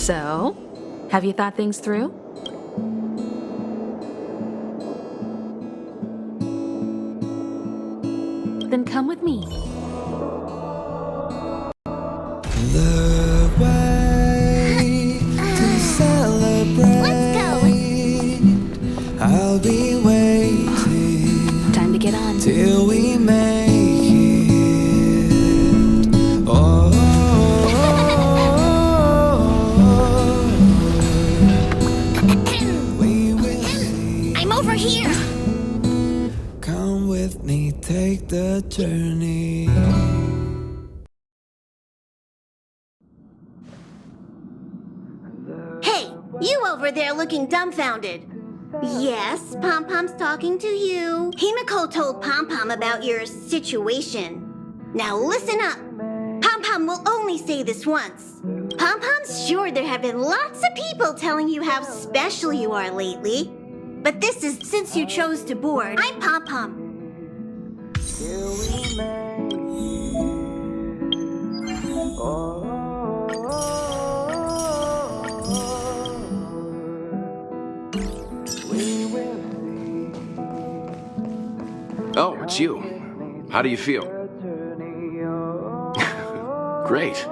So, have you thought things through? Then come with me. The way to celebrate. Let's go. I'll be waiting. Time to get on. Till we make it. Oh, we will see. I'm over here. Come with me, take the journey. Hey, you over there looking dumbfounded. Yes, Pom-Pom's talking to you. Himiko told Pom-Pom about your situation. Now listen up. Pom-Pom will only say this once. Pom-Pom's sure there have been lots of people telling you how special you are lately. But this is since you chose to board. I'm Pom-Pom. Till we make it. Oh. Oh, it's you. How do you feel? Great.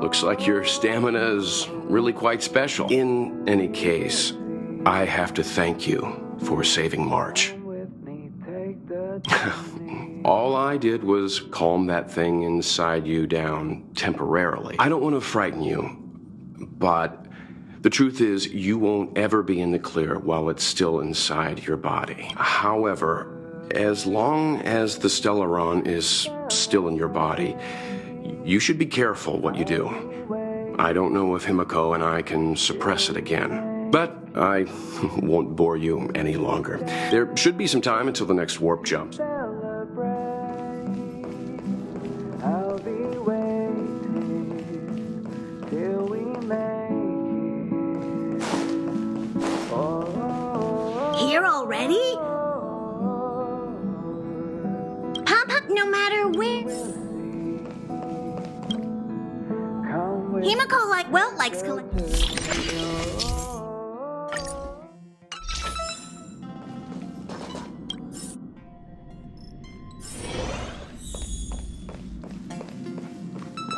Looks like your stamina is really quite special. In any case, I have to thank you for saving March. All I did was calm that thing inside you down temporarily. I don't want to frighten you, but the truth is you won't ever be in the clear while it's still inside your body. However, as long as the Stellaron is still in your body, you should be careful what you do. I don't know if Himiko and I can suppress it again, but I won't bore you any longer. There should be some time until the next warp jump. I'll be waiting till we make it. Oh. Here already? Pom-Pom, no matter where. Himiko likes collecting.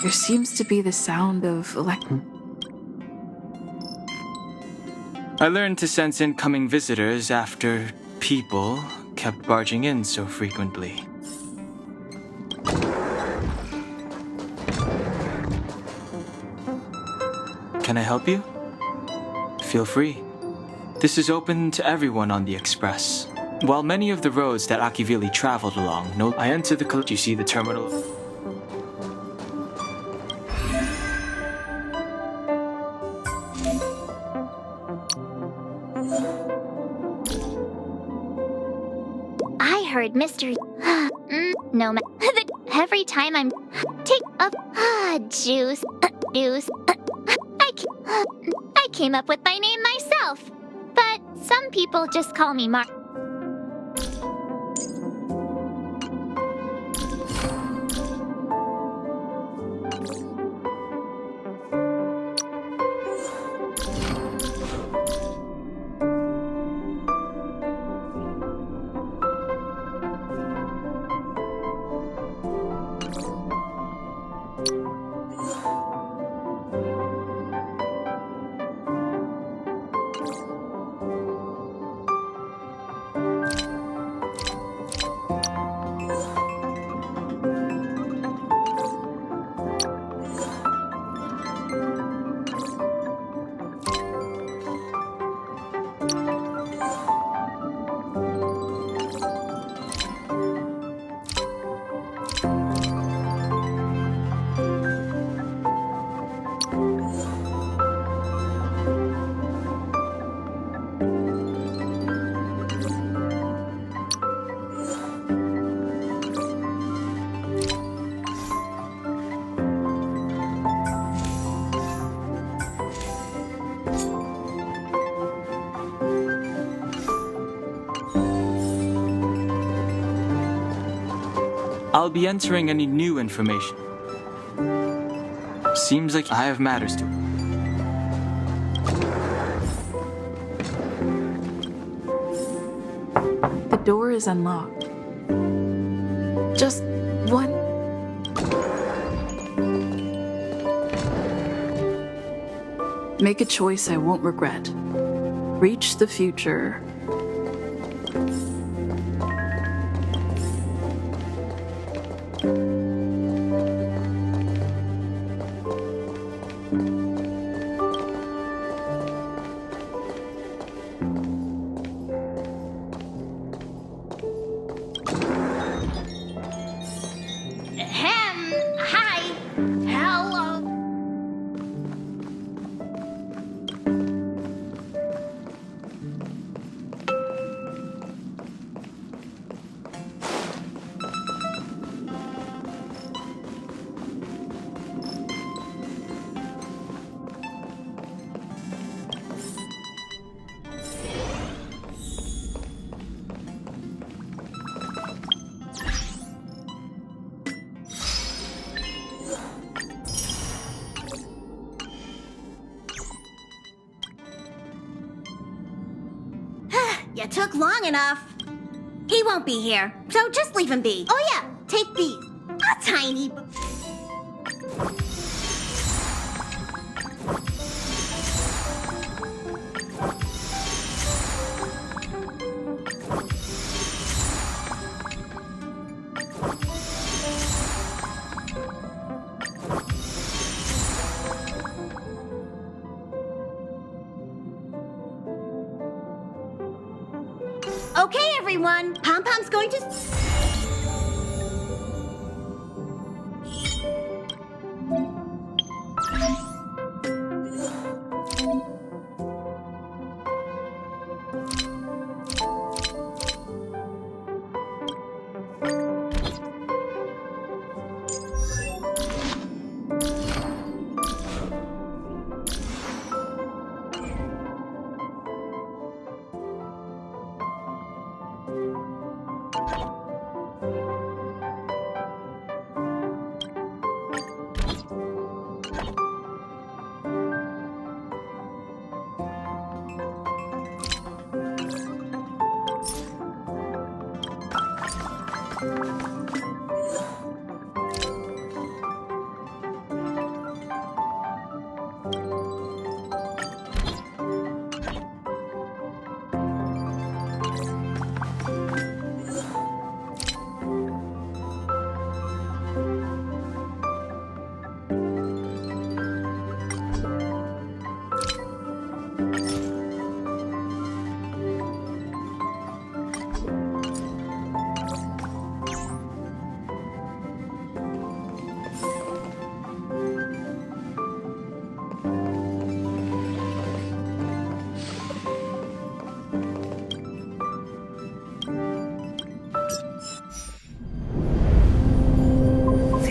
There seems to be the sound of I learned to sense incoming visitors after people kept barging in so frequently. Can I help you? Feel free. This is open to everyone on the Express. While many of the roads that Akivili traveled along, I enter the you see the terminal. I heard Mr. No, every time I'm take up juice. I came up with my name myself, but some people just call me Mark. I'll be entering any new information. Seems like I have matters to. door is unlocked. Just one. Make a choice I won't regret. Reach the future. Hi. Hello. You took long enough. He won't be here, so just leave him be. Oh yeah, take these. A tiny... Okay, everyone. Pom-Pom's going to...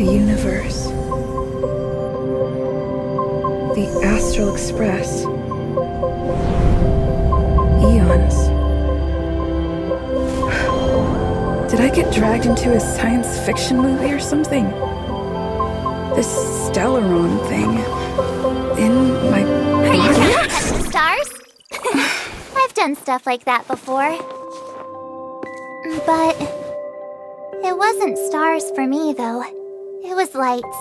The universe. The astral express. Eons. Did I get dragged into a science fiction movie or something? This Stellaron thing in my Are you body? trying to touch the stars? I've done stuff like that before. But it wasn't stars for me, though. It was lights.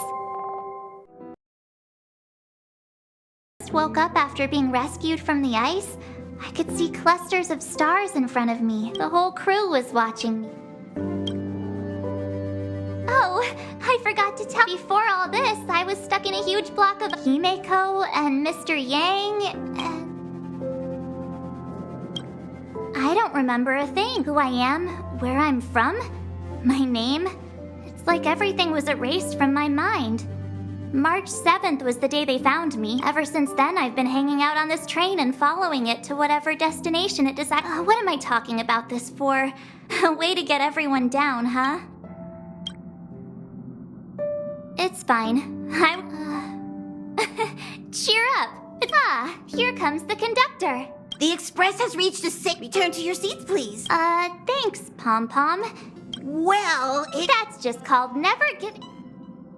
Just woke up after being rescued from the ice. I could see clusters of stars in front of me. The whole crew was watching me. Oh, I forgot to tell. Before all this, I was stuck in a huge block of Himeko and Mr. Yang, and... I don't remember a thing. Who I am, where I'm from, my name. It's like everything was erased from my mind. March 7th was the day they found me. Ever since then, I've been hanging out on this train and following it to whatever destination it decides. What am I talking about this for? A way to get everyone down, huh? It's fine. Cheer up. Here comes the conductor. The express has reached a sick. Return to your seats, please. Thanks, Pom-Pom. Well, That's just called never give...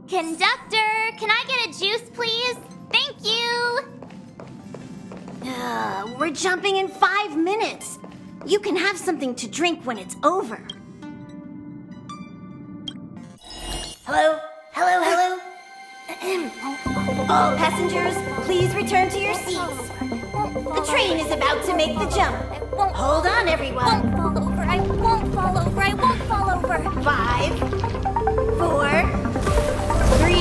Conductor, can I get a juice, please? Thank you! We're jumping in 5 minutes. You can have something to drink when it's over. Hello? Hello, hello? All passengers, please return to your seats. The train is about to make the jump. Hold on, everyone. I won't fall over. I won't fall over. 5, 4, 3,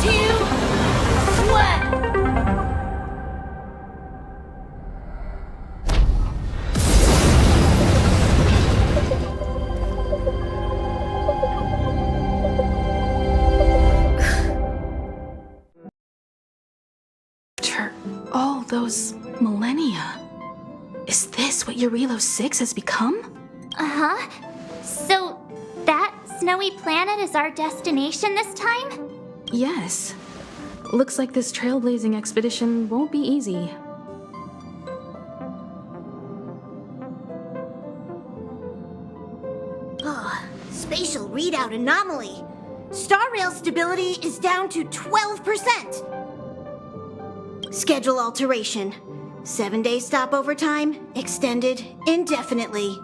2, 1. After all those millennia, is this what Eurilo 6 has become? Uh-huh. So, that snowy planet is our destination this time? Yes. Looks like this trailblazing expedition won't be easy. Oh, spatial readout anomaly. Star rail stability is down to 12%. Schedule alteration. 7-day stopover time extended indefinitely.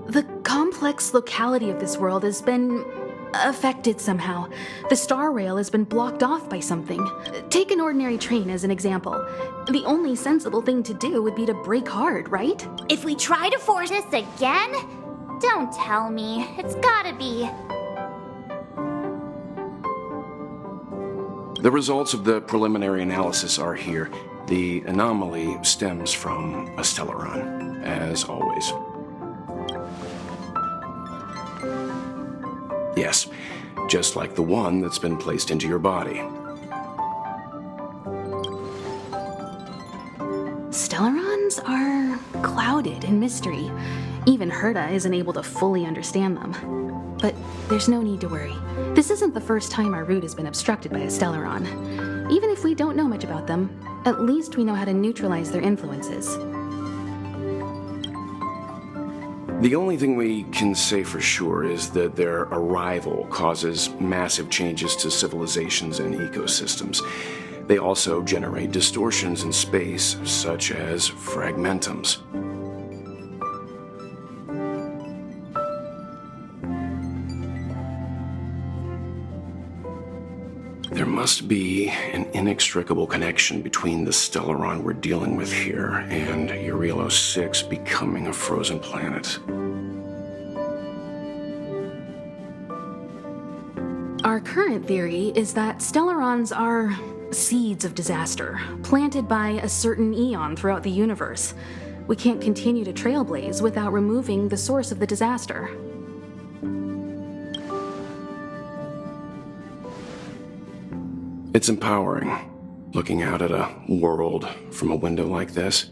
The complex locality of this world has been affected somehow. The star rail has been blocked off by something. Take an ordinary train as an example. The only sensible thing to do would be to brake hard, right? If we try to force this again? Don't tell me. It's gotta be. The results of the preliminary analysis are here. The anomaly stems from a stellaron, as always. Yes, just like the one that's been placed into your body. Stellarons are clouded in mystery. Even Herta isn't able to fully understand them. But there's no need to worry. This isn't the first time our route has been obstructed by a Stellaron. Even if we don't know much about them, at least we know how to neutralize their influences. The only thing we can say for sure is that their arrival causes massive changes to civilizations and ecosystems. They also generate distortions in space, such as fragmentums. There must be an inextricable connection between the Stellaron we're dealing with here and Eurilo 6 becoming a frozen planet. Our current theory is that Stellarons are seeds of disaster, planted by a certain eon throughout the universe. We can't continue to trailblaze without removing the source of the disaster. It's empowering, looking out at a world from a window like this.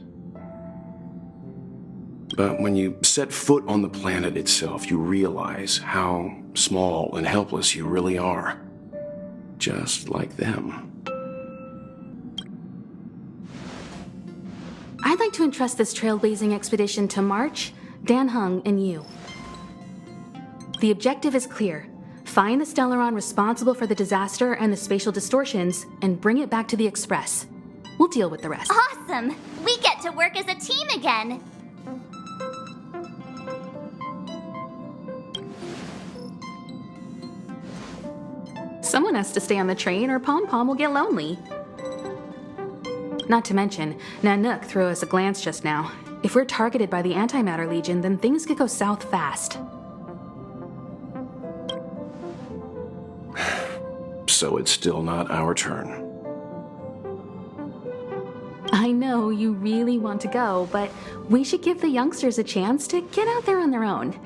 But when you set foot on the planet itself, you realize how small and helpless you really are. Just like them. I'd like to entrust this trailblazing expedition to March, Dan Hung, and you. The objective is clear. Find the Stellaron responsible for the disaster and the spatial distortions, and bring it back to the Express. We'll deal with the rest. Awesome! We get to work as a team again! Someone has to stay on the train or Pom Pom will get lonely. Not to mention, Nanook threw us a glance just now. If we're targeted by the Antimatter Legion, then things could go south fast. So it's still not our turn. I know you really want to go, but we should give the youngsters a chance to get out there on their own.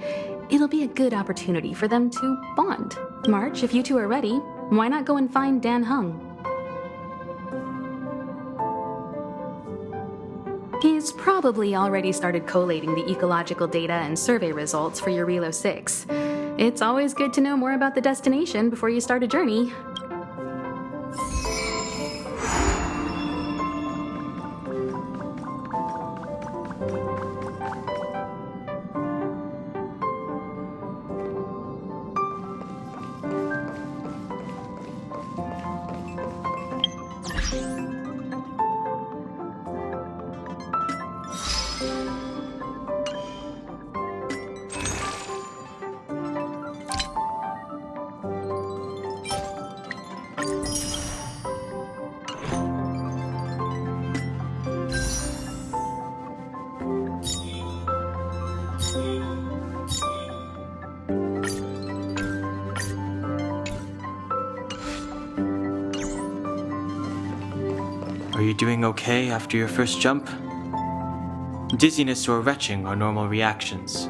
It'll be a good opportunity for them to bond. March, if you two are ready, why not go and find Dan Hung? He's probably already started collating the ecological data and survey results for Eurilo 6. It's always good to know more about the destination before you start a journey. doing okay after your first jump? Dizziness or retching are normal reactions.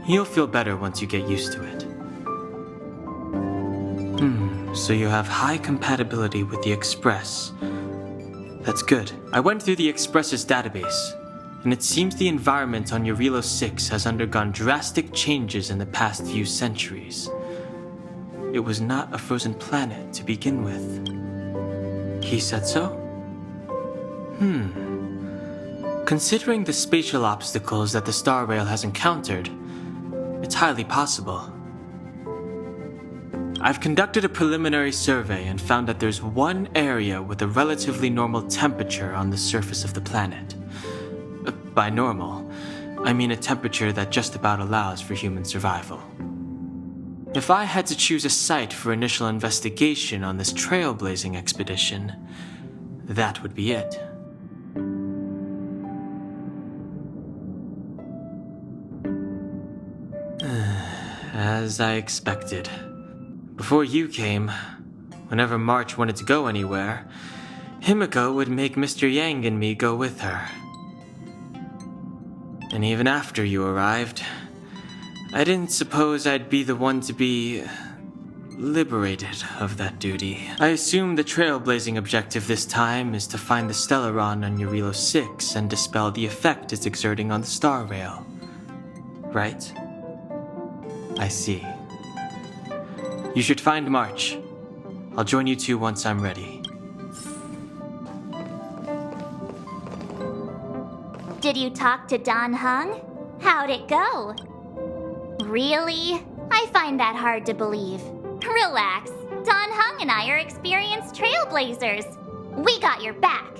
You'll feel better once you get used to it. So you have high compatibility with the Express. That's good. I went through the Express's database, and it seems the environment on Eurilo 6 has undergone drastic changes in the past few centuries. It was not a frozen planet to begin with. He said so? Considering the spatial obstacles that the Star Rail has encountered, it's highly possible. I've conducted a preliminary survey and found that there's one area with a relatively normal temperature on the surface of the planet. By normal, I mean a temperature that just about allows for human survival. If I had to choose a site for initial investigation on this trailblazing expedition, that would be it. As I expected. Before you came, whenever March wanted to go anywhere, Himiko would make Mr. Yang and me go with her. And even after you arrived, I didn't suppose I'd be the one to be liberated of that duty. I assume the trailblazing objective this time is to find the Stellaron on Eurilo 6 and dispel the effect it's exerting on the Star Rail. Right? I see. You should find March. I'll join you two once I'm ready. Did you talk to Don Hung? How'd it go? Really? I find that hard to believe. Relax. Don Hung and I are experienced trailblazers. We got your back.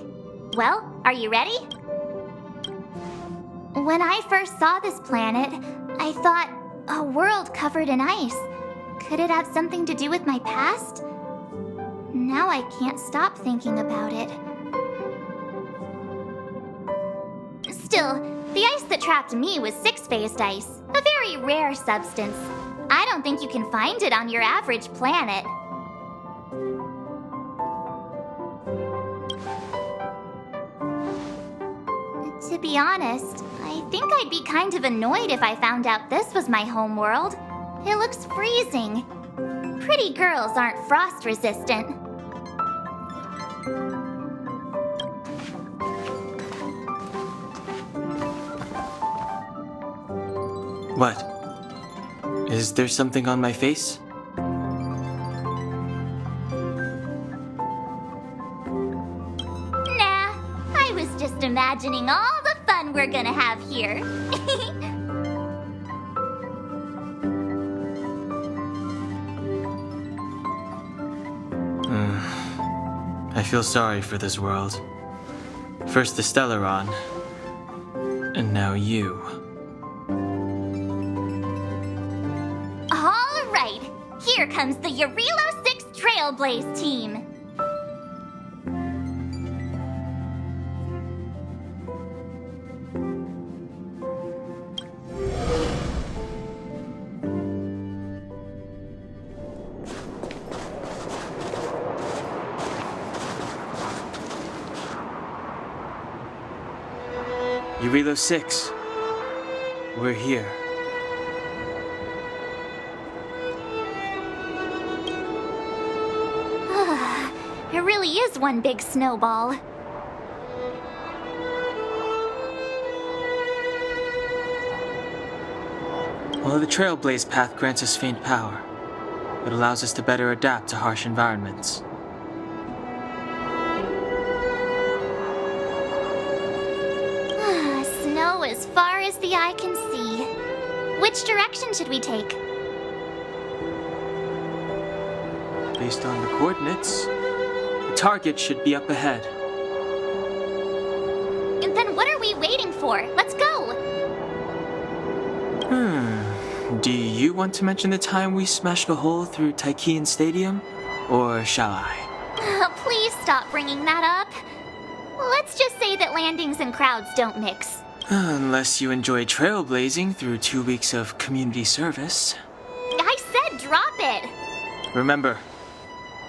Well, are you ready? When I first saw this planet, I thought, a world covered in ice. Could it have something to do with my past? Now I can't stop thinking about it. Still, the ice that trapped me was six-phased ice, a very rare substance. I don't think you can find it on your average planet. To be honest, I think I'd be kind of annoyed if I found out this was my home world. It looks freezing. Pretty girls aren't frost resistant. What? Is there something on my face? Nah, I was just imagining all the fun we're gonna have here. I feel sorry for this world. First the Stellaron, and now you. All right, here comes the Eurilo 6 Trailblaze team. Eurilo 6. We're here. It really is one big snowball. While the Trailblaze path grants us faint power, it allows us to better adapt to harsh environments. Snow as far as the eye can see. Which direction should we take? Based on the coordinates, the target should be up ahead. Then what are we waiting for? Let's go! Do you want to mention the time we smashed a hole through Taikian Stadium? Or shall I? Please stop bringing that up. Let's just say that landings and crowds don't mix. Unless you enjoy trailblazing through 2 weeks of community service. I said drop it! Remember,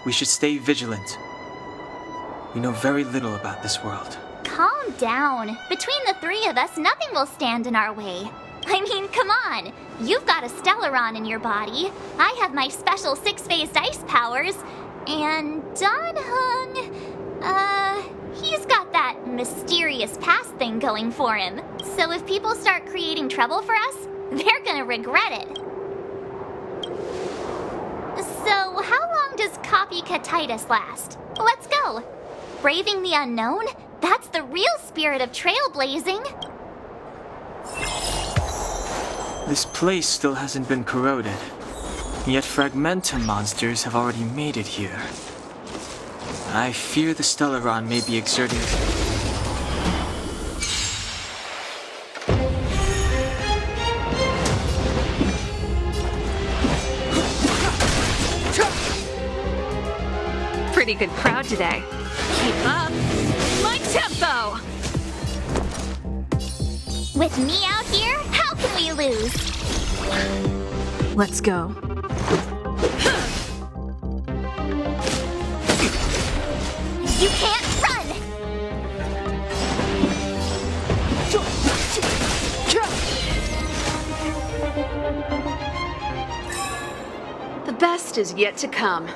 we should stay vigilant. We know very little about this world. Calm down. Between the three of us, nothing will stand in our way. I mean, come on. You've got a Stellaron in your body. I have my special 6-phased ice powers. And Don Hung, he's got that mysterious past thing going for him. So if people start creating trouble for us, they're gonna regret it. So how long does copycatitis last? Let's go. Braving the unknown? That's the real spirit of trailblazing. This place still hasn't been corroded. Yet fragmentum monsters have already made it here. I fear the Stellaron may be exerting... Pretty good crowd today. Keep up. My tempo! With me out here, how can we lose? Let's go. You can't run! The best is yet to come.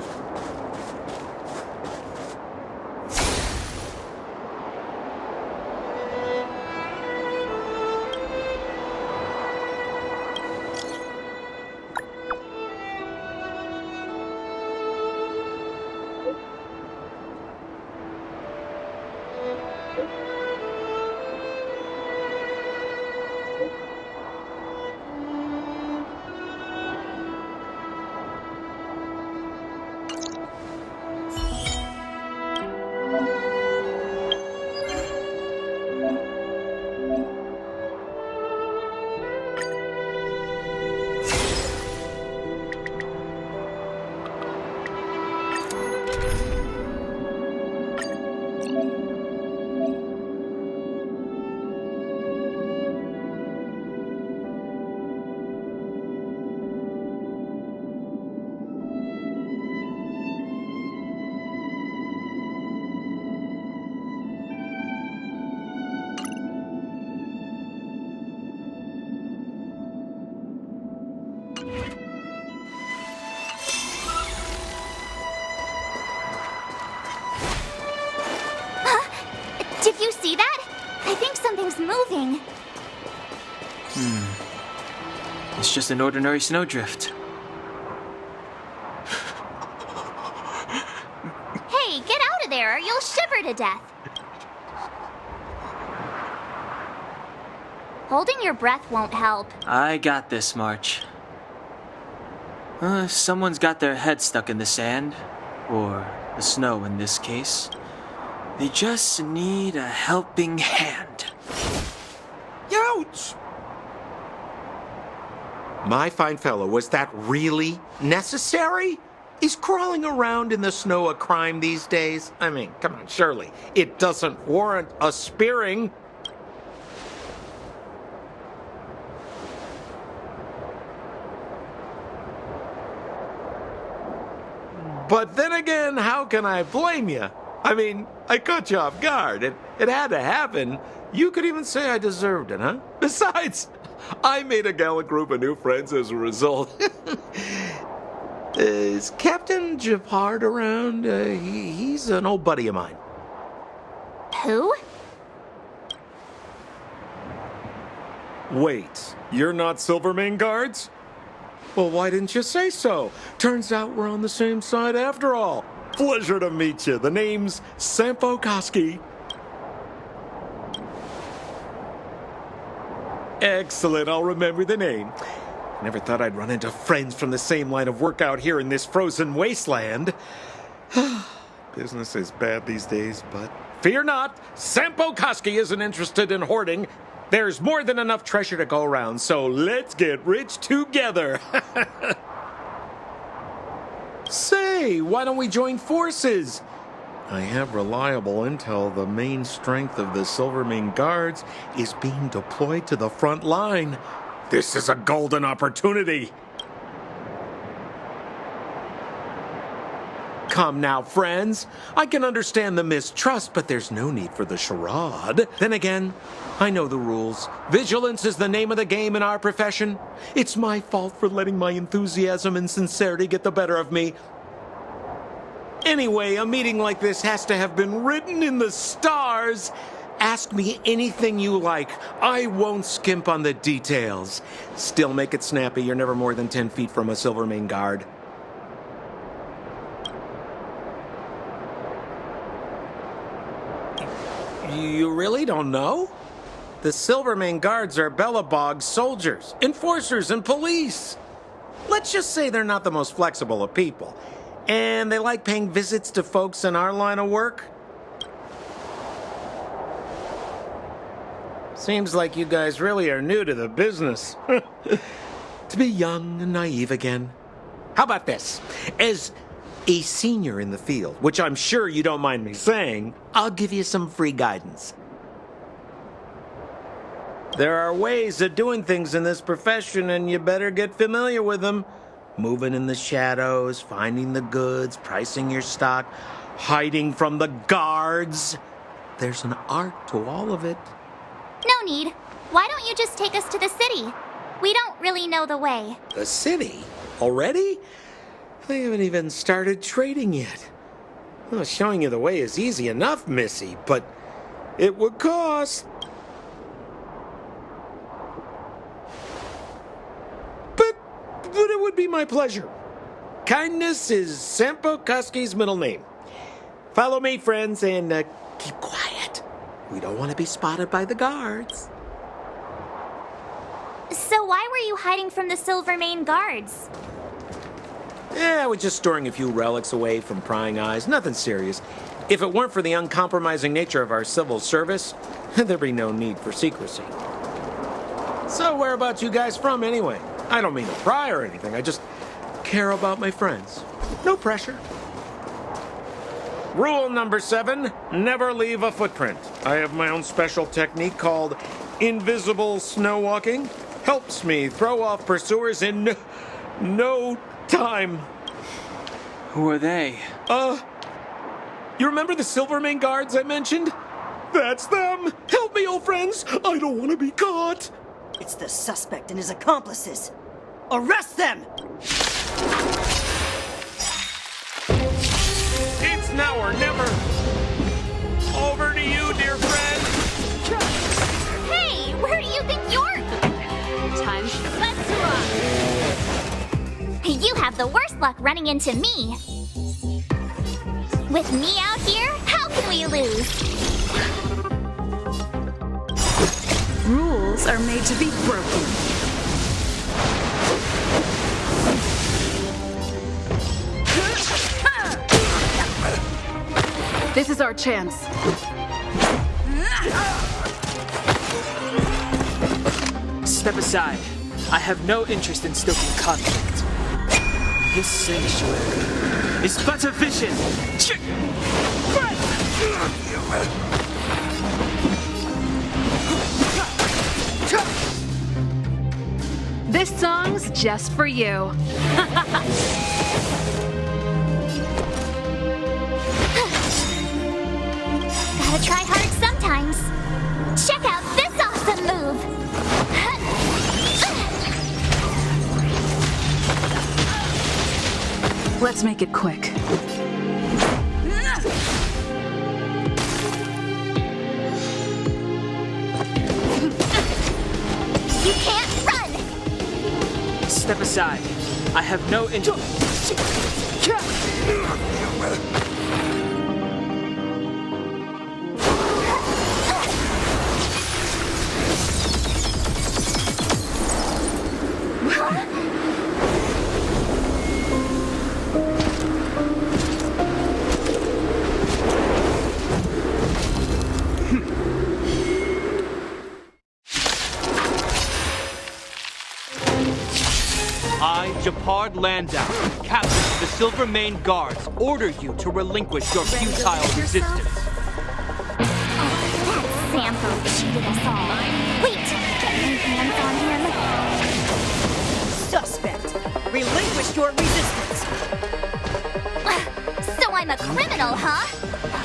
Did you see that? I think something's moving. It's just an ordinary snowdrift. Hey, get out of there or you'll shiver to death. Holding your breath won't help. I got this, March. If someone's got their head stuck in the sand, or the snow in this case, they just need a helping hand. Ouch! My fine fellow, was that really necessary? Is crawling around in the snow a crime these days? I mean, come on, surely. It doesn't warrant a spearing. But then again, how can I blame you? I mean, I caught you off guard. It had to happen. You could even say I deserved it, huh? Besides, I made a gallant group of new friends as a result. Is Captain Japard around? He's an old buddy of mine. Who? Wait, you're not Silvermane guards? Well, why didn't you say so? Turns out we're on the same side after all. Pleasure to meet you. The name's Sampo Koski. Excellent, I'll remember the name. Never thought I'd run into friends from the same line of work out here in this frozen wasteland. Business is bad these days, but fear not. Sampo Koski isn't interested in hoarding. There's more than enough treasure to go around, so let's get rich together. Say, why don't we join forces? I have reliable intel the main strength of the Silvermane Guards is being deployed to the front line. This is a golden opportunity. Come now, friends. I can understand the mistrust, but there's no need for the charade. Then again, I know the rules. Vigilance is the name of the game in our profession. It's my fault for letting my enthusiasm and sincerity get the better of me. Anyway, a meeting like this has to have been written in the stars. Ask me anything you like. I won't skimp on the details. Still make it snappy. You're never more than 10 feet from a Silvermane guard. You really don't know? The Silvermane guards are Bellabog's soldiers, enforcers, and police. Let's just say they're not the most flexible of people. And they like paying visits to folks in our line of work. Seems like you guys really are new to the business. To be young and naive again. How about this? As a senior in the field, which I'm sure you don't mind me saying, I'll give you some free guidance. There are ways of doing things in this profession, and you better get familiar with them. Moving in the shadows, finding the goods, pricing your stock, hiding from the guards. There's an art to all of it. No need. Why don't you just take us to the city? We don't really know the way. The city? Already? They haven't even started trading yet. Well, showing you the way is easy enough, Missy, but it would cost. But it would be my pleasure. Kindness is Sampo Koski's middle name. Follow me, friends, and keep quiet. We don't want to be spotted by the guards. So why were you hiding from the Silvermane guards? Yeah, I was just storing a few relics away from prying eyes. Nothing serious. If it weren't for the uncompromising nature of our civil service, there'd be no need for secrecy. So whereabouts you guys from, anyway? I don't mean to pry or anything. I just care about my friends. No pressure. Rule number 7, never leave a footprint. I have my own special technique called invisible snow walking. Helps me throw off pursuers in no time. Who are they? You remember the Silvermane guards I mentioned? That's them! Help me, old friends! I don't want to be caught! It's the suspect and his accomplices. Arrest them! It's now or never! Over to you, dear friend! Hey, where do you think you're... Time to let's rock. You have the worst luck running into me. With me out here, how can we lose? Rules are made to be broken. This is our chance. Step aside. I have no interest in stoking conflict. This sanctuary is but a vision. This song's just for you. Gotta try hard sometimes. Check out this awesome move. Let's make it quick. You can't run! Step aside. I have no interest. I, Japard Landau, captain of the Silvermane Guards, order you to relinquish your futile resistance. That Sampo cheated us all. Wait, get my hands on him. Suspect, relinquish your resistance. So I'm a criminal, huh?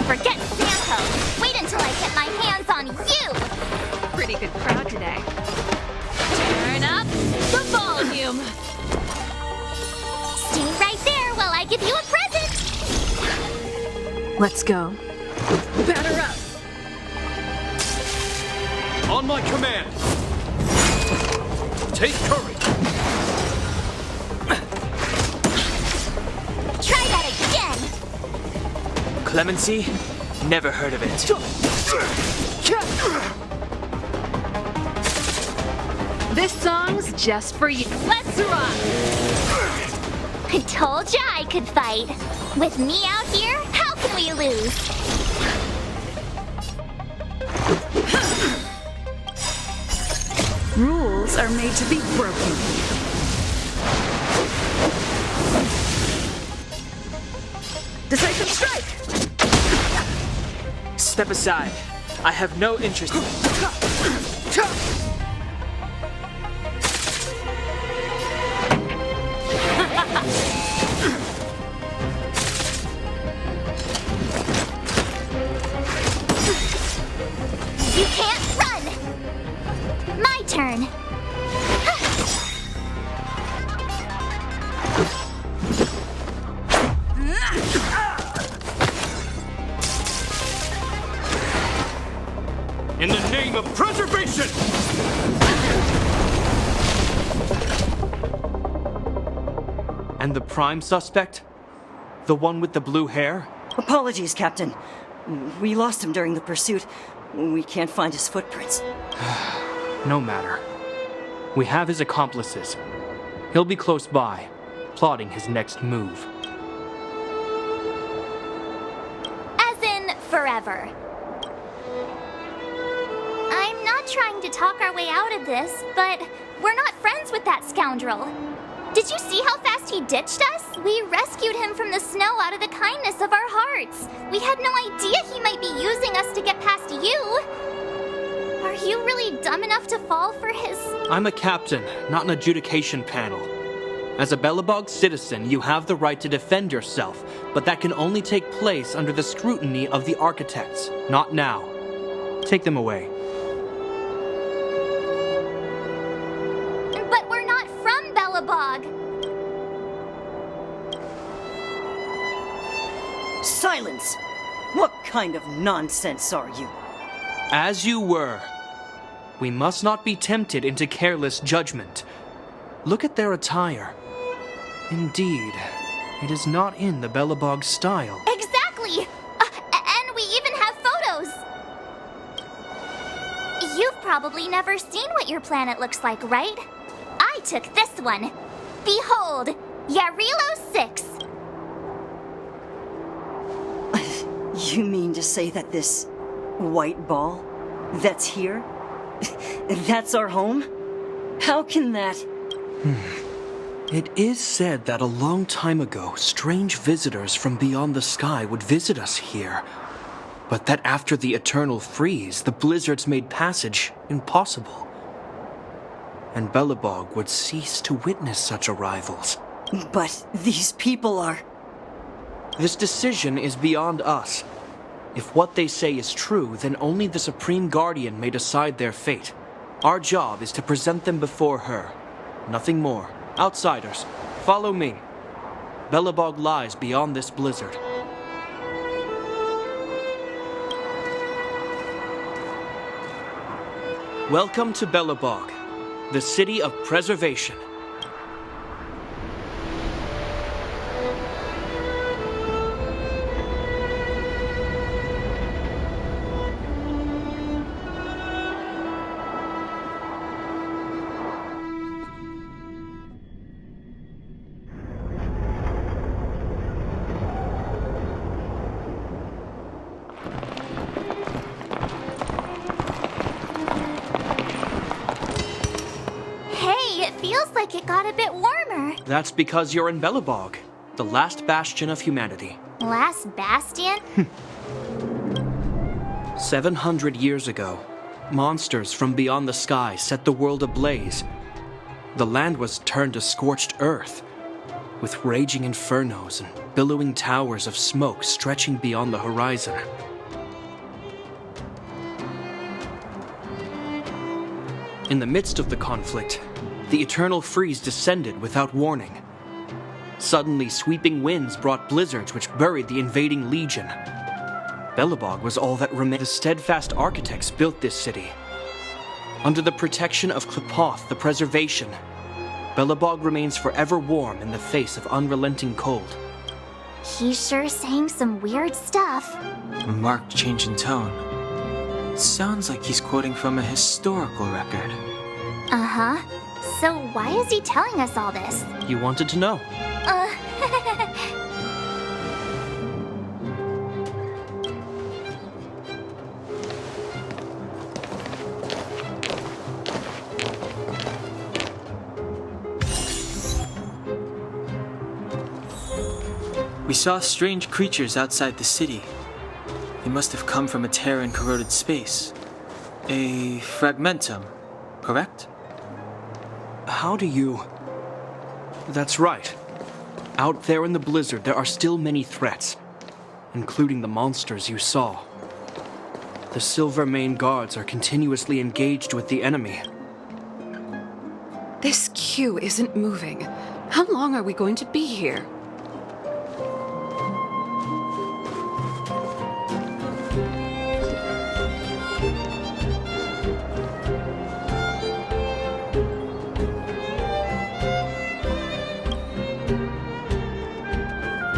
Forget Sampo. Wait until I get my hands on you! Pretty good crowd today. Turn up the volume. Stay right there while I give you a present! Let's go. Batter up. On my command. Take courage. Try that again! Clemency? Never heard of it. This song's just for you. Let's rock. I told ya I could fight. With me out here, how can we lose? Rules are made to be broken. Decisive strike! Step aside. I have no interest in You can't run! My turn. In the name of preservation! And the prime suspect? The one with the blue hair? Apologies, Captain. We lost him during the pursuit. We can't find his footprints. No matter. We have his accomplices. He'll be close by, plotting his next move. As in, forever. I'm not trying to talk our way out of this, but we're not friends with that scoundrel. Did you see how fast he ditched us? We rescued him from the snow out of the kindness of our hearts. We had no idea he might be using us to get past you. Are you really dumb enough to fall for his... I'm a captain, not an adjudication panel. As a Belobog citizen, you have the right to defend yourself, but that can only take place under the scrutiny of the architects, not now. Take them away. But we're not from Belobog. Silence! What kind of nonsense are you? As you were. We must not be tempted into careless judgment. Look at their attire. Indeed, it is not in the Belobog style. Exactly! And we even have photos! You've probably never seen what your planet looks like, right? I took this one. Behold, Yarilo 6. You mean to say that this white ball that's here, that's our home? How can that... It is said that a long time ago, strange visitors from beyond the sky would visit us here. But that after the eternal freeze, the blizzards made passage impossible. And Belobog would cease to witness such arrivals. But these people are... This decision is beyond us. If what they say is true, then only the Supreme Guardian may decide their fate. Our job is to present them before her. Nothing more. Outsiders, follow me. Belobog lies beyond this blizzard. Welcome to Belobog, the city of preservation. Feels like it got a bit warmer. That's because you're in Belobog, the last bastion of humanity. Last bastion? 700 years ago, monsters from beyond the sky set the world ablaze. The land was turned to scorched earth. with raging infernos and billowing towers of smoke stretching beyond the horizon. In the midst of the conflict, the eternal freeze descended without warning. Suddenly, sweeping winds brought blizzards which buried the invading legion. Belobog was all that remained. The steadfast architects built this city. Under the protection of Qlipoth, the preservation, Belobog remains forever warm in the face of unrelenting cold. He's sure saying some weird stuff. A marked change in tone. Sounds like he's quoting from a historical record. Uh-huh. So why is he telling us all this? You wanted to know. We saw strange creatures outside the city. They must have come from a tear in corroded space. A fragmentum, correct? How do you... That's right. Out there in the blizzard, there are still many threats, including the monsters you saw. The Silvermane guards are continuously engaged with the enemy. This queue isn't moving. How long are we going to be here?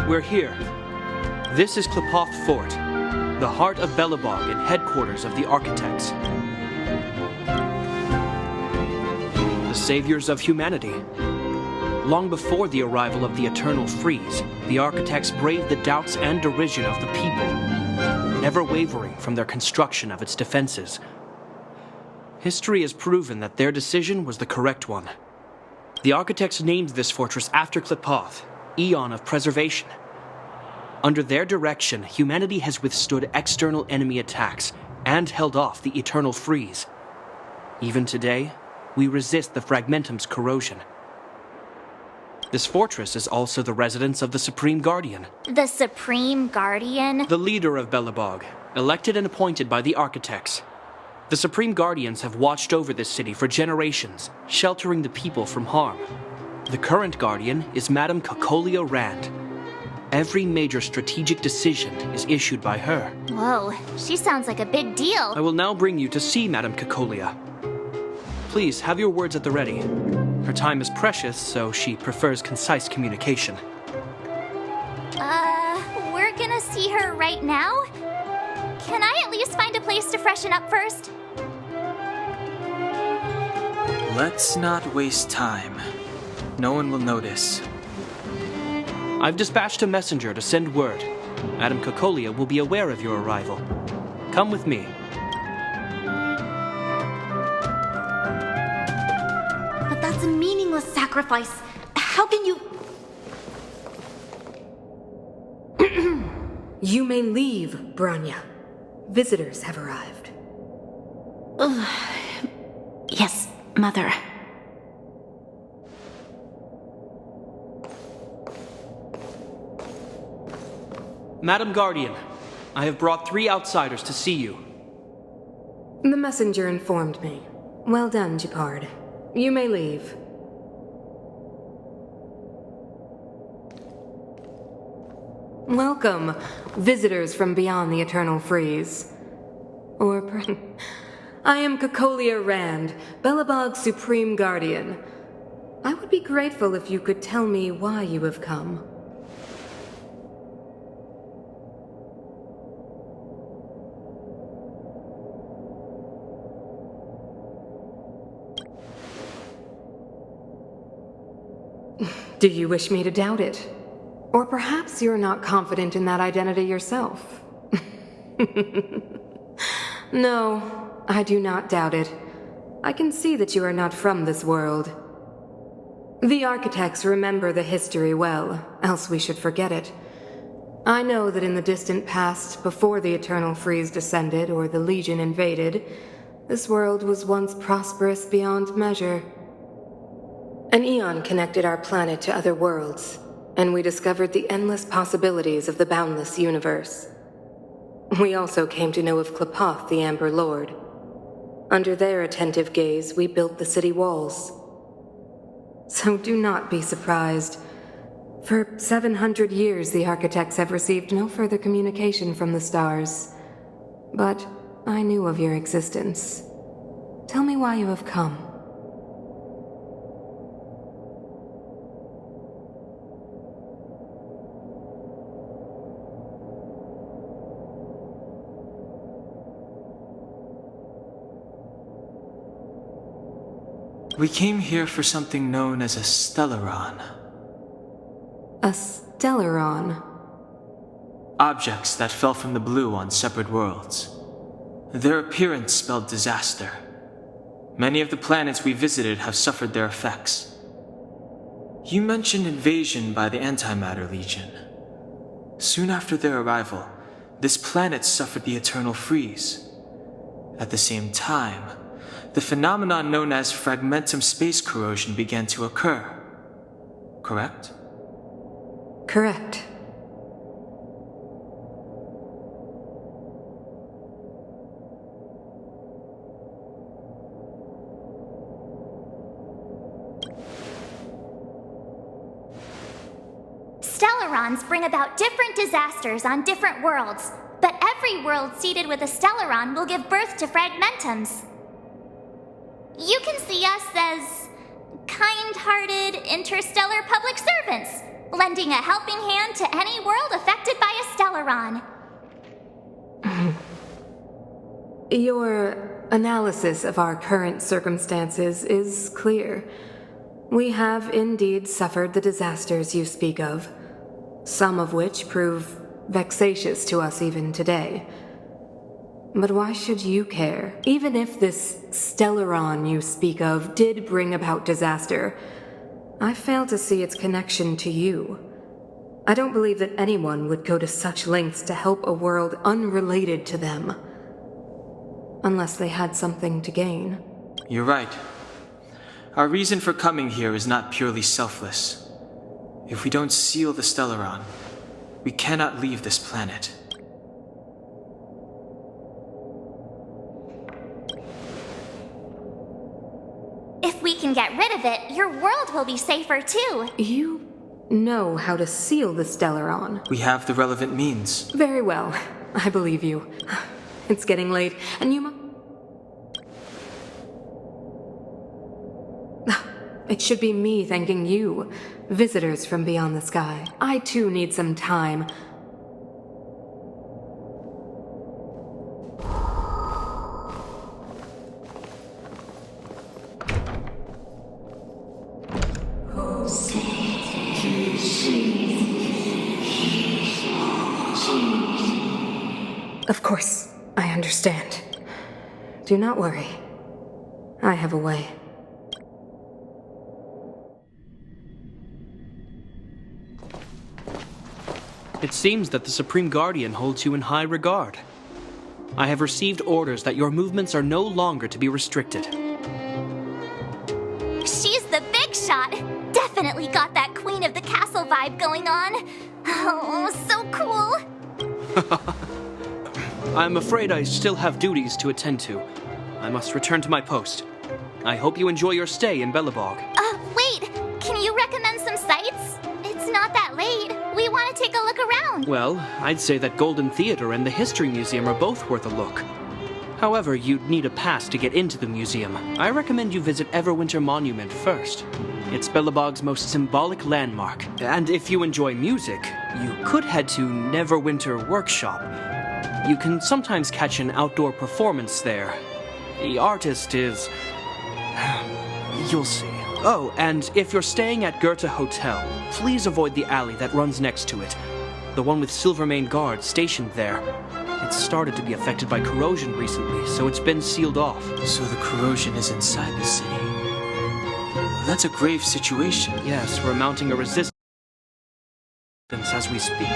We're here. This is Qlipoth Fort, the heart of Belobog and headquarters of the architects. The saviors of humanity. Long before the arrival of the Eternal Freeze, the architects braved the doubts and derision of the people, never wavering from their construction of its defenses. History has proven that their decision was the correct one. The architects named this fortress after Qlipoth, Eon of Preservation. Under their direction, humanity has withstood external enemy attacks and held off the Eternal Freeze. Even today, we resist the Fragmentum's corrosion. This fortress is also the residence of the Supreme Guardian. The Supreme Guardian? The leader of Belobog, elected and appointed by the architects. The Supreme Guardians have watched over this city for generations, sheltering the people from harm. The current Guardian is Madame Cocolia Rand. Every major strategic decision is issued by her. Whoa, she sounds like a big deal. I will now bring you to see Madame Cocolia. Please, have your words at the ready. Her time is precious, so she prefers concise communication. We're gonna see her right now? Can I at least find a place to freshen up first? Let's not waste time. No one will notice. I've dispatched a messenger to send word. Madame Cocolia will be aware of your arrival. Come with me. But that's a meaningless sacrifice. How can you... You may leave, Branya. Visitors have arrived. Yes, Mother. Madam Guardian, I have brought 3 outsiders to see you. The messenger informed me. Well done, Gepard. You may leave. Welcome, visitors from beyond the Eternal Freeze. I am Cocolia Rand, Belobog's Supreme Guardian. I would be grateful if you could tell me why you have come. Do you wish me to doubt it? Or perhaps you're not confident in that identity yourself? No, I do not doubt it. I can see that you are not from this world. The architects remember the history well, else we should forget it. I know that in the distant past, before the Eternal Freeze descended or the Legion invaded, this world was once prosperous beyond measure. An eon connected our planet to other worlds. and we discovered the endless possibilities of the boundless universe. We also came to know of Klapoth, the Amber Lord. Under their attentive gaze, we built the city walls. So do not be surprised. For 700 years, the architects have received no further communication from the stars. But I knew of your existence. Tell me why you have come. We came here for something known as a Stellaron. A Stellaron? Objects that fell from the blue on separate worlds. Their appearance spelled disaster. Many of the planets we visited have suffered their effects. You mentioned invasion by the Antimatter Legion. Soon after their arrival, this planet suffered the eternal freeze. At the same time, the phenomenon known as fragmentum space corrosion began to occur. Correct? Correct. Stellarons bring about different disasters on different worlds, but every world seeded with a Stellaron will give birth to fragmentums. You can see us as kind-hearted interstellar public servants, lending a helping hand to any world affected by a Stellaron. Your analysis of our current circumstances is clear. We have indeed suffered the disasters you speak of, some of which prove vexatious to us even today. But why should you care? Even if this Stellaron you speak of did bring about disaster, I fail to see its connection to you. I don't believe that anyone would go to such lengths to help a world unrelated to them. Unless they had something to gain. You're right. Our reason for coming here is not purely selfless. If we don't seal the Stellaron, we cannot leave this planet. If we can get rid of it, your world will be safer too. You know how to seal the Stellaron. We have the relevant means. Very well. I believe you. It's getting late, and you It should be me thanking you, visitors from beyond the sky. I too need some time. Of course, I understand. Do not worry. I have a way. It seems that the Supreme Guardian holds you in high regard. I have received orders that your movements are no longer to be restricted. She's the big shot. Definitely got that Queen of the Castle vibe going on. Oh, so cool. I'm afraid I still have duties to attend to. I must return to my post. I hope you enjoy your stay in Belobog. Wait. Can you recommend some sites? It's not that late. We want to take a look around. Well, I'd say that Golden Theater and the History Museum are both worth a look. However, you'd need a pass to get into the museum. I recommend you visit Everwinter Monument first. It's Belobog's most symbolic landmark. And if you enjoy music, you could head to Neverwinter Workshop. You can sometimes catch an outdoor performance there. The artist is... you'll see. Oh, and if you're staying at Goethe Hotel, please avoid the alley that runs next to it. The one with Silvermane guards stationed there. It's started to be affected by corrosion recently, so it's been sealed off. So the corrosion is inside the city. That's a grave situation. Yes, we're mounting a resistance as we speak.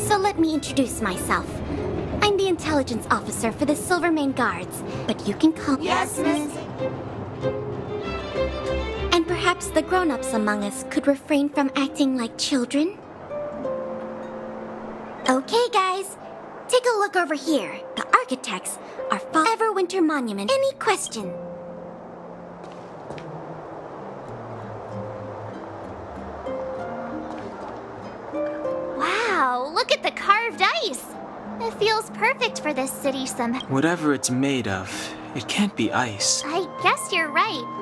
So let me introduce myself. I'm the intelligence officer for the Silvermane Guards, but you can call me... Yes, miss. And perhaps the grown-ups among us could refrain from acting like children? Okay, guys. Take a look over here. The architects are Everwinter Monument. Any question? Wow, look at the carved ice. It feels perfect for this city somehow. Whatever it's made of, it can't be ice. I guess you're right.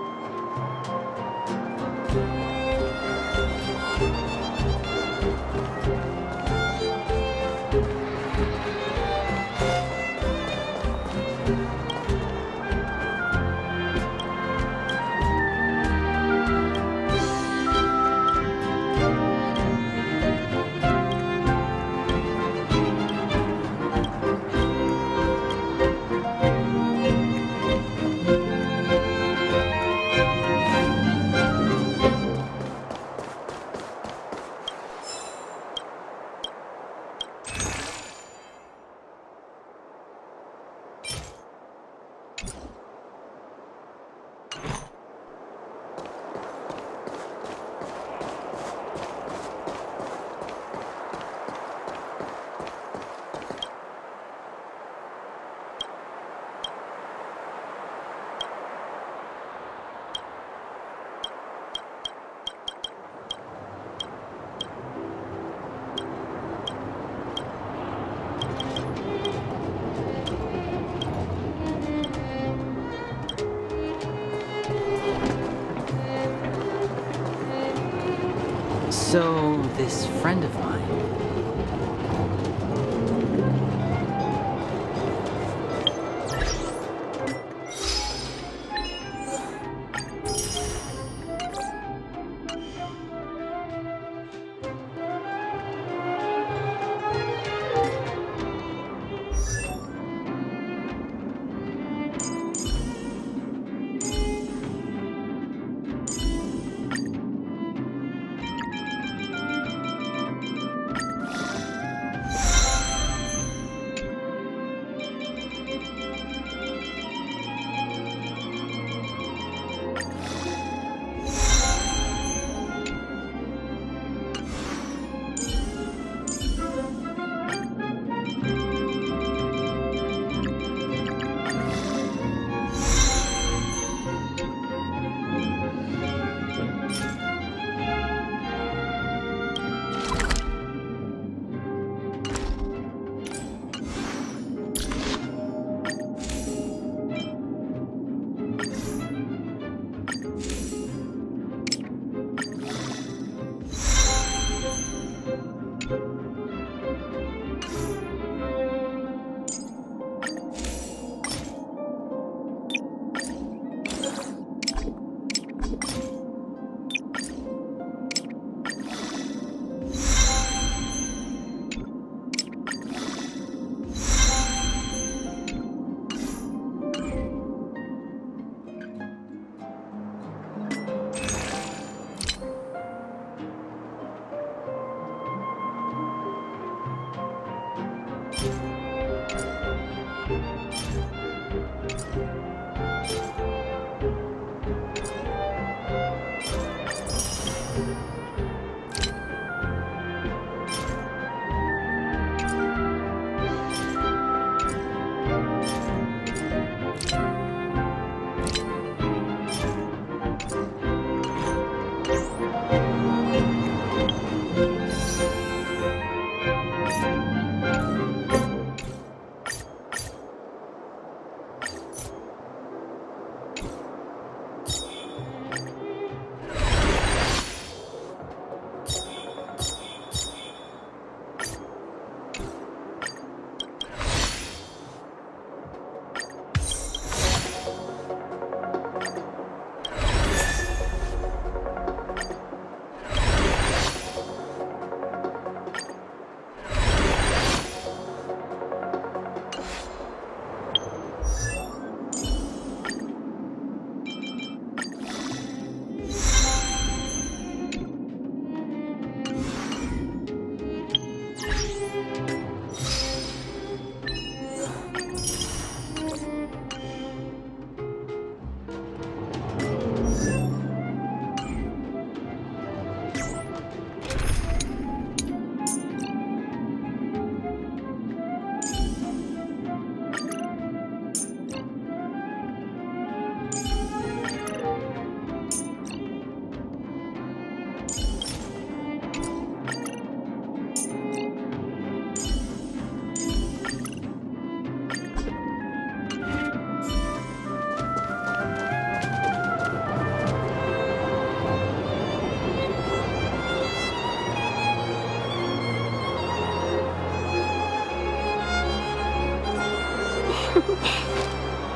So, this friend of mine...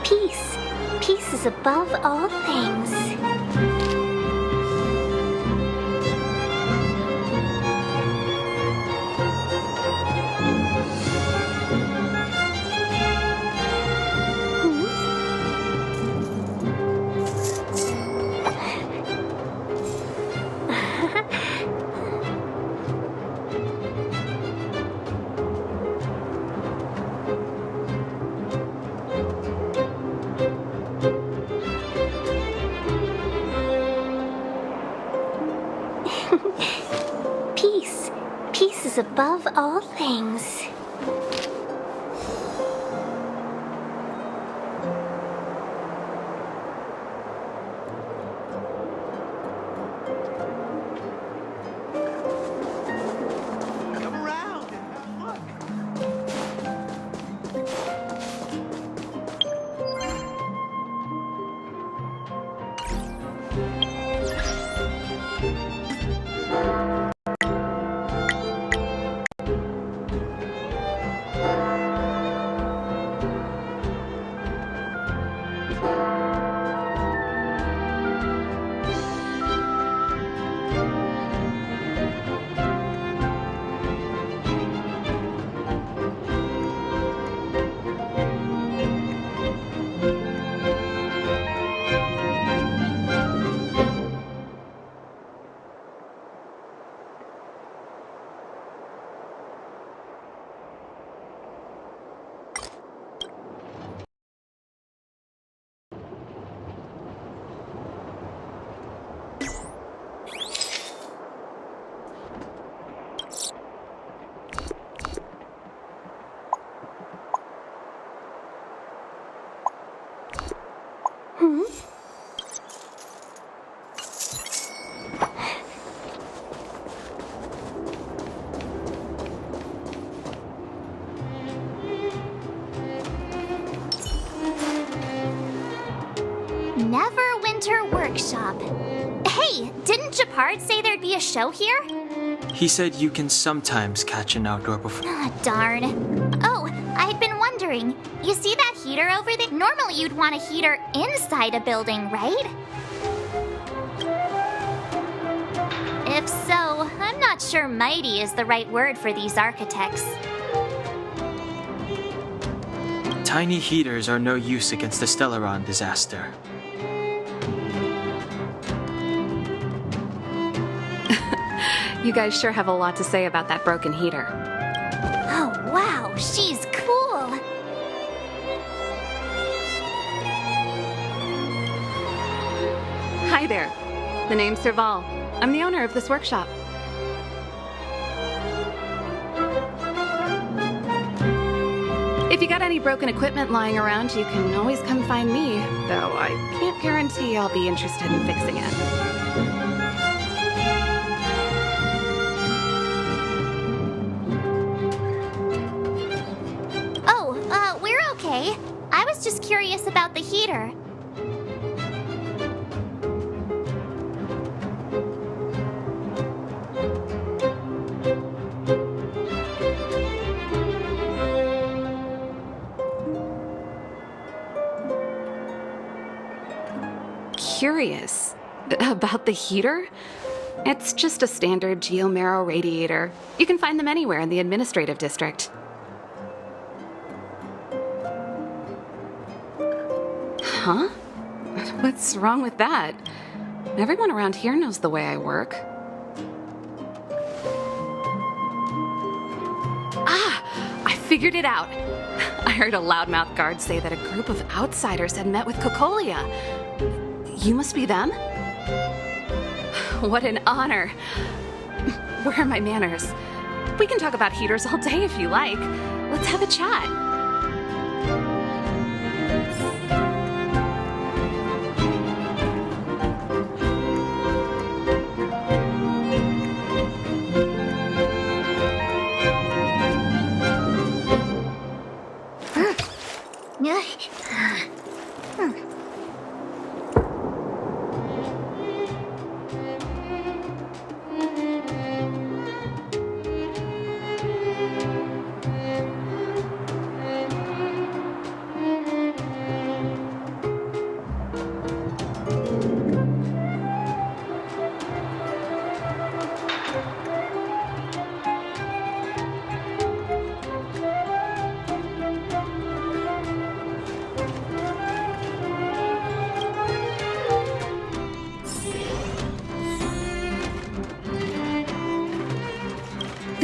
Peace. Peace is above all things. Peace. Peace is above all things. Neverwinter Workshop. Hey, didn't Japard say there'd be a show here? He said you can sometimes catch an outdoor performance. Ah, darn. Oh, I'd been wondering. You see that heater over there? Normally you'd want a heater inside a building, right? If so, I'm not sure mighty is the right word for these architects. Tiny heaters are no use against the Stellaron disaster. You guys sure have a lot to say about that broken heater. Oh, wow, she's cool. Hi there. The name's Serval. I'm the owner of this workshop. If you got any broken equipment lying around, you can always come find me, though I can't guarantee I'll be interested in fixing it. We're okay. I was just curious about the heater. Curious about the heater? It's just a standard geomarrow radiator. You can find them anywhere in the administrative district. Huh? What's wrong with that? Everyone around here knows the way I work. Ah! I figured it out! I heard a loudmouth guard say that a group of outsiders had met with Cocolia. You must be them? What an honor. Where are my manners? We can talk about heaters all day if you like. Let's have a chat.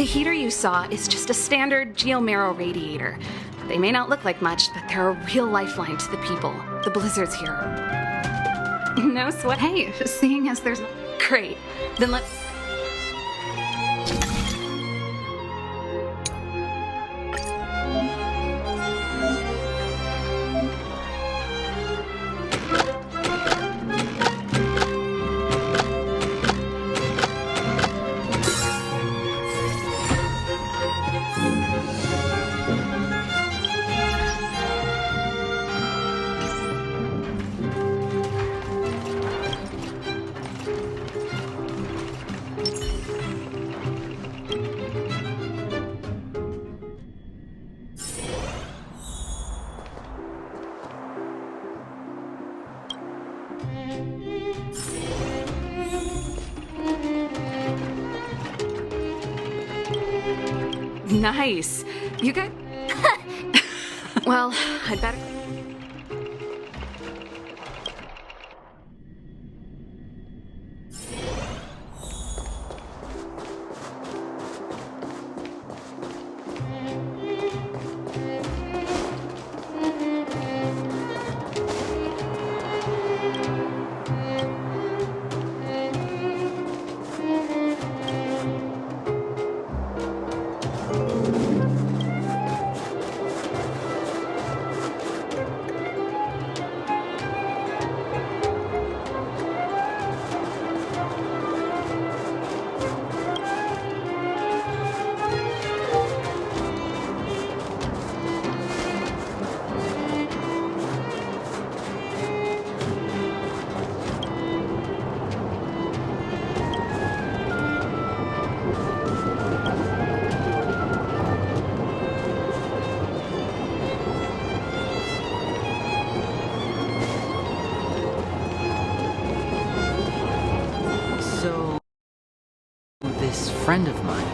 The heater you saw is just a standard geomarrow radiator. They may not look like much, but they're a real lifeline to the people. The blizzards here. No sweat. Hey, seeing as there's... Great. Then let's... Nice. You got... Well, I'd better... This friend of mine.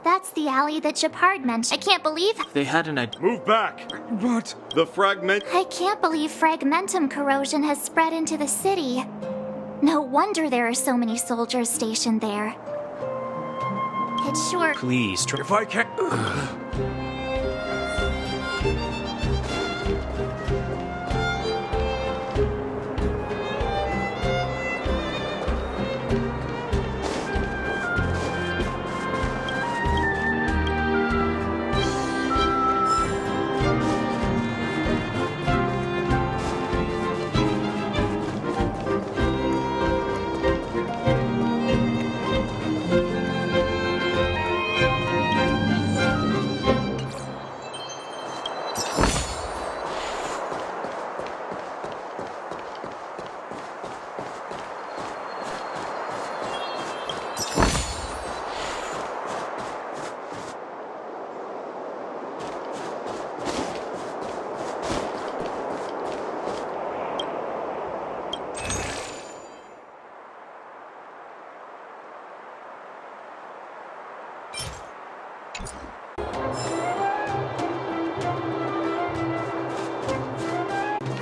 That's the alley that Shepard mentioned. I can't believe... They had an idea. Move back! What? The fragment? I can't believe fragmentum corrosion has spread into the city. No wonder there are so many soldiers stationed there. It sure... Please, If I can...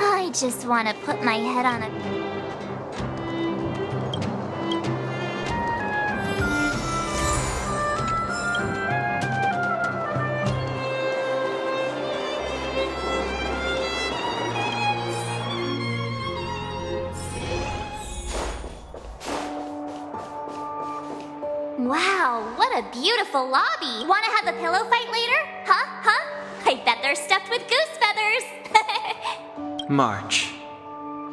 I just want to put my head on a... Wow, what a beautiful lobby! Wanna have a pillow fight later? Huh? I bet they're stuffed with goose feathers! March.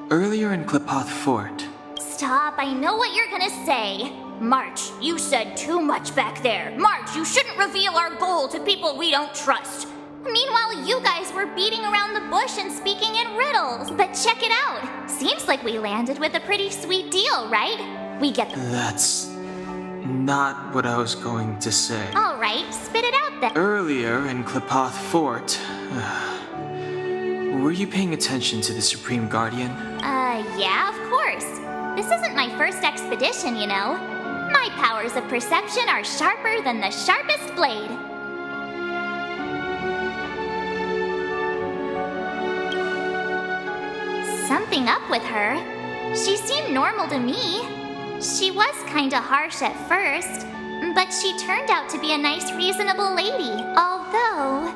Earlier in Klipoth Fort. Stop, I know what you're gonna say. March, you said too much back there. March, you shouldn't reveal our goal to people we don't trust. Meanwhile, you guys were beating around the bush and speaking in riddles. But check it out. Seems like we landed with a pretty sweet deal, right? We get the... That's not what I was going to say. Alright, spit it out then. Earlier in Klipoth Fort, were you paying attention to the Supreme Guardian? Yeah, of course. This isn't my first expedition, you know. My powers of perception are sharper than the sharpest blade. Something up with her. She seemed normal to me. She was kinda harsh at first, but she turned out to be a nice, reasonable lady. Although,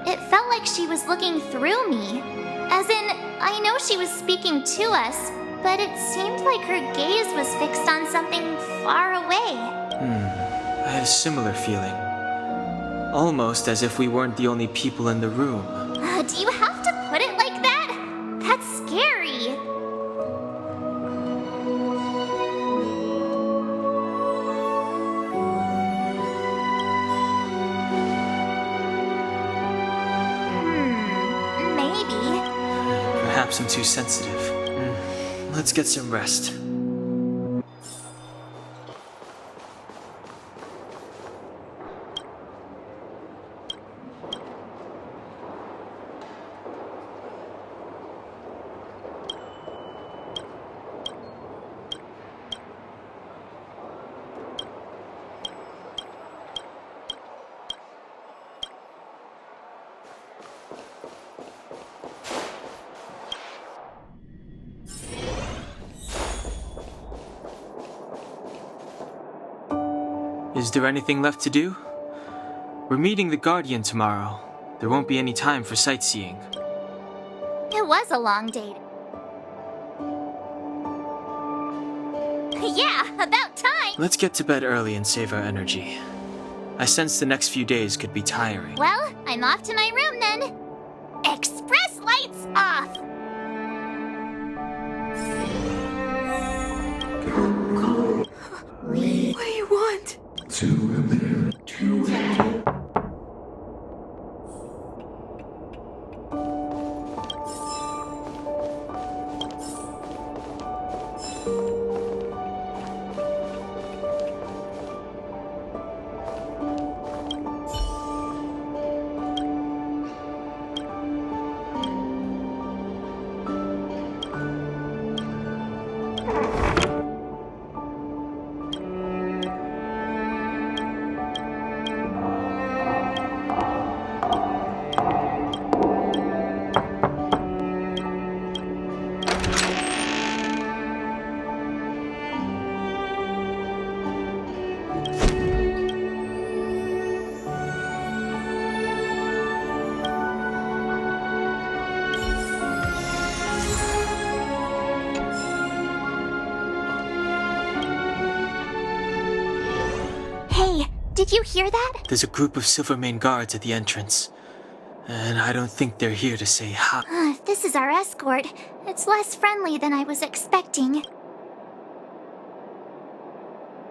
it felt like she was looking through me. As in, I know she was speaking to us, but it seemed like her gaze was fixed on something far away. I had a similar feeling. Almost as if we weren't the only people in the room. Do you have to put it like that? That's scary. Maybe. Perhaps I'm too sensitive. Let's get some rest. Is there anything left to do? We're meeting the Guardian tomorrow. There won't be any time for sightseeing. It was a long date. Yeah, about time! Let's get to bed early and save our energy. I sense the next few days could be tiring. Well, I'm off to my room then. Express lights off! What do you want? Hey, did you hear that? There's a group of Silvermane guards at the entrance. And I don't think they're here to say hi. If this is our escort, it's less friendly than I was expecting.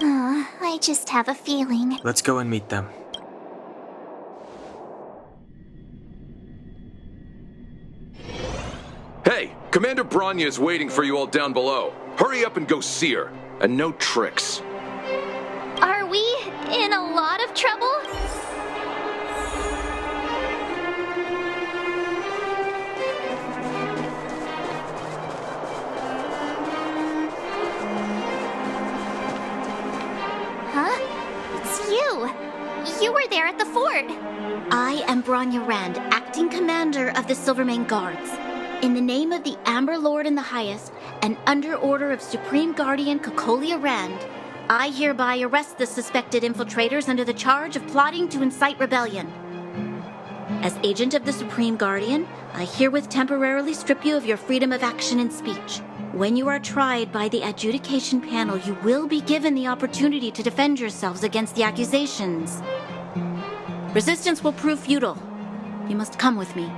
I just have a feeling. Let's go and meet them. Hey, Commander Bronya is waiting for you all down below. Hurry up and go see her. And no tricks. Are we in a lot of trouble? Huh? It's you. You were there at the fort. I am Bronya Rand, acting commander of the Silvermane Guards. In the name of the Amber Lord in the Highest, and under order of Supreme Guardian Cocolia Rand, I hereby arrest the suspected infiltrators under the charge of plotting to incite rebellion. As agent of the Supreme Guardian, I herewith temporarily strip you of your freedom of action and speech. When you are tried by the adjudication panel, you will be given the opportunity to defend yourselves against the accusations. Resistance will prove futile. You must come with me.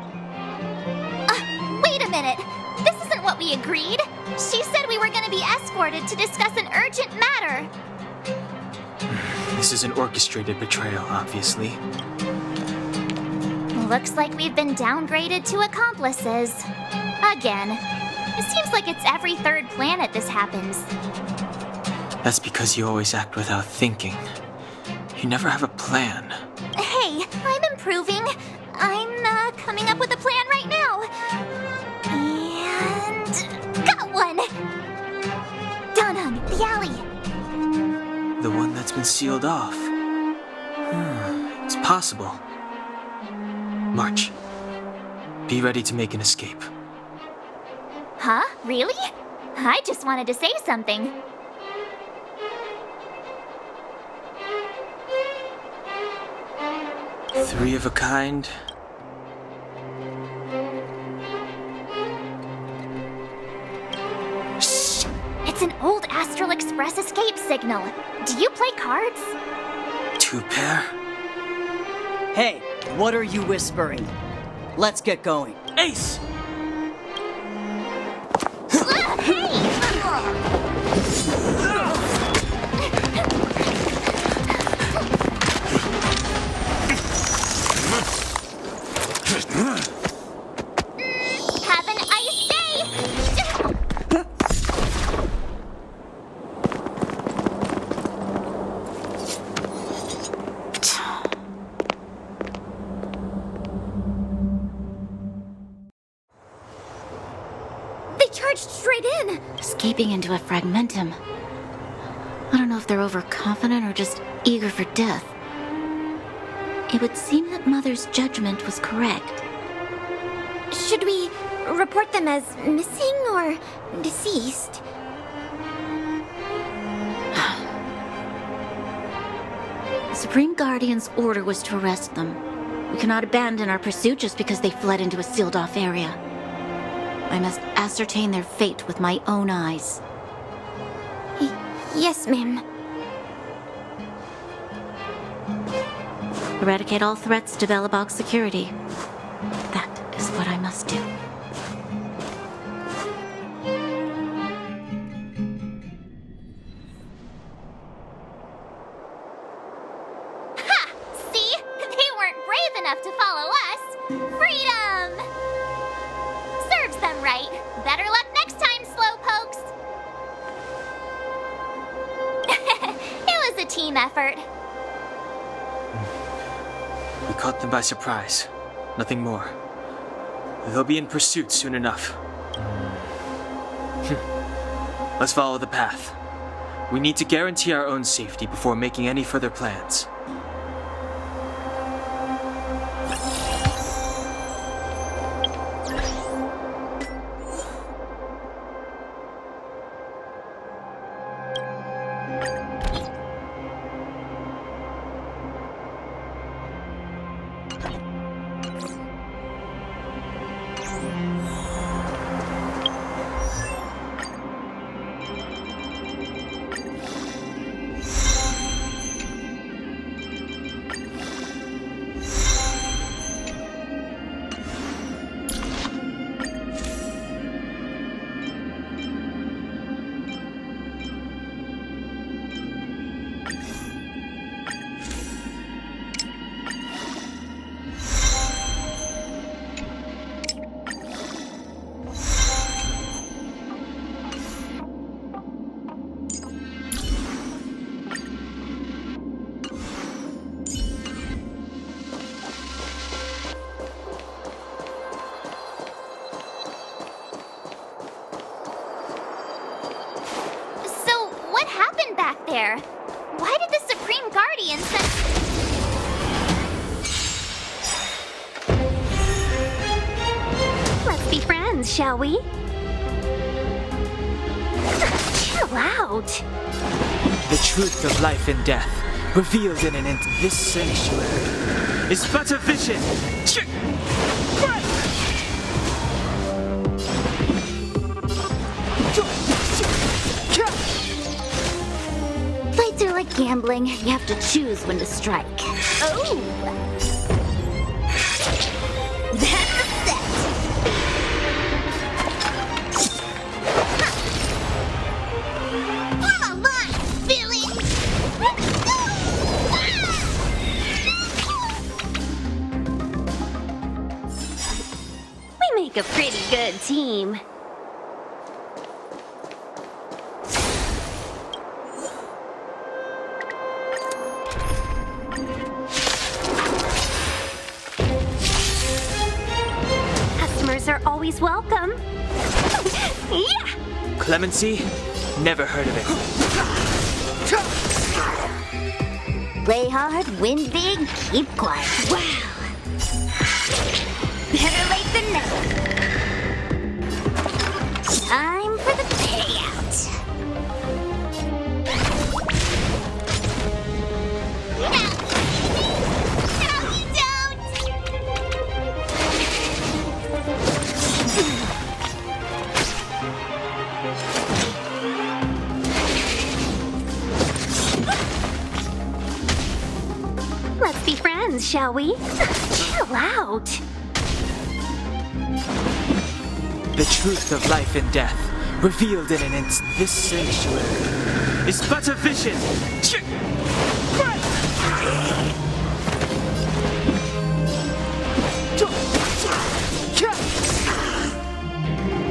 Wait a minute! This isn't what we agreed! She said we were going to be escorted to discuss an urgent matter! This is an orchestrated betrayal, obviously. Looks like we've been downgraded to accomplices. Again. It seems like it's every third planet this happens. That's because you always act without thinking. You never have a plan. Hey, I'm improving. I'm coming up with a plan right now. And got one! Down the alley. The one that's been sealed off. It's possible. March. Be ready to make an escape. Huh? Really? I just wanted to say something. Three of a kind. Shh! It's an old Astral Express escape signal. Do you play cards? Two pair. Hey, what are you whispering? Let's get going. Ace! Have an ice day! They charged straight in! Escaping into a fragmentum. I don't know if they're overconfident or just eager for death. It would seem that Mother's judgment was correct. Should we report them as missing or deceased? The Supreme Guardian's order was to arrest them. We cannot abandon our pursuit just because they fled into a sealed-off area. I must ascertain their fate with my own eyes. Yes, ma'am. Eradicate all threats to Belobog's security. That is what I must do. Ha! See? They weren't brave enough to follow us. Freedom! Serves them right. Better luck next time, slowpokes. It was a team effort. We caught them by surprise. Nothing more. They'll be in pursuit soon enough. Let's follow the path. We need to guarantee our own safety before making any further plans. There. Why did the Supreme Guardian send... Let's be friends, shall we? Chill out. The truth of life and death, revealed in this sanctuary, is but a vision. Fights are like gambling. You have to choose when to strike. Oh! That's a set! Come on, villain! make a pretty good team. Customers are always welcome. Yeah! Clemency? Never heard of it. Play hard, win big, keep quiet. Wow! Better late than never. Time for the payout. No, you don't! Let's be friends, shall we? Chill out. The truth of life and death, revealed in an instant. This sanctuary is but a vision.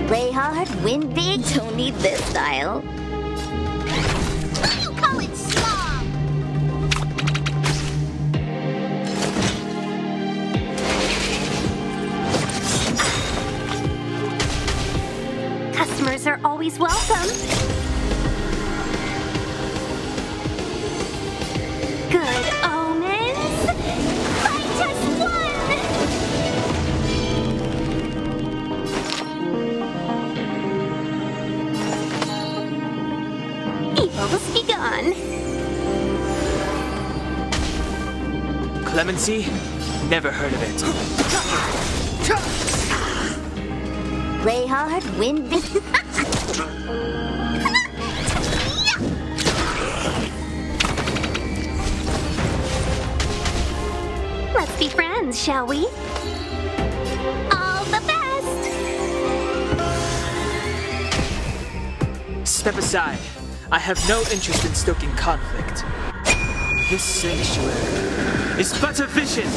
Play hard, win big, don't need this style. What do you call it slob? Customers are always welcome. Good omens. Fight us one. Evils be gone. Clemency? Never heard of it. Play hard, win big. Let's be friends, shall we? All the best! Step aside. I have no interest in stoking conflict. This sanctuary is but a vision.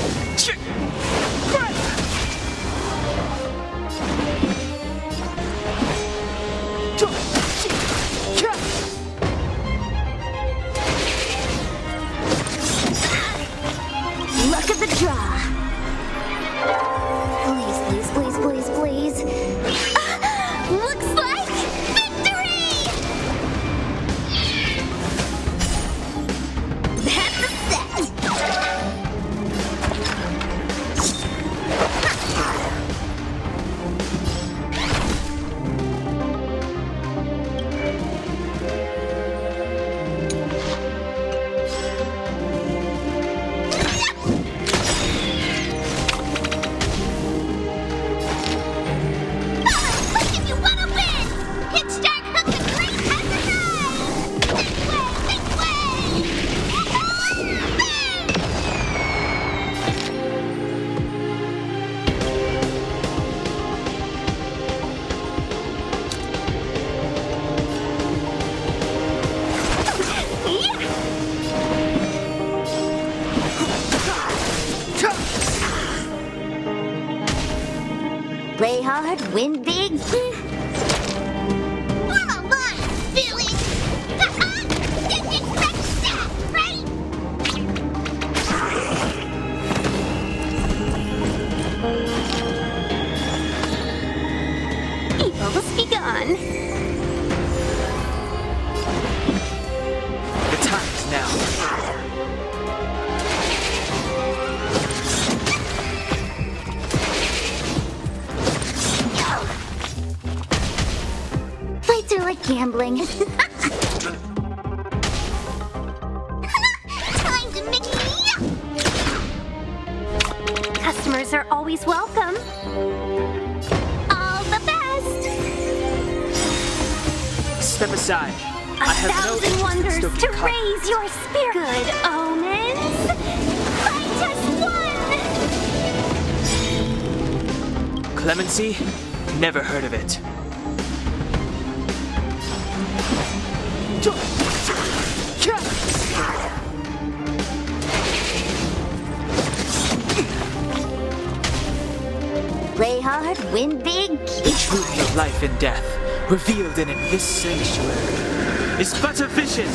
Luck of the draw. Please, please, please, please, please. Looks like victory! That's a set. Look if you want to win! Hit start hook the great has a This way, this way! Play hard, win big. Form a line, Billy! Didn't expect that, right? Evils be gone. The time is now. Fights are like gambling. Time to mix me up! Customers are always welcome. All the best! Step aside. A I have no thousand interest in wonders stoking to conflict. raise your spirit. Good omens. Fight us one! Clemency? Never heard of it. Play hard, win big, The truth of life and death, revealed in this sanctuary, is but a vision.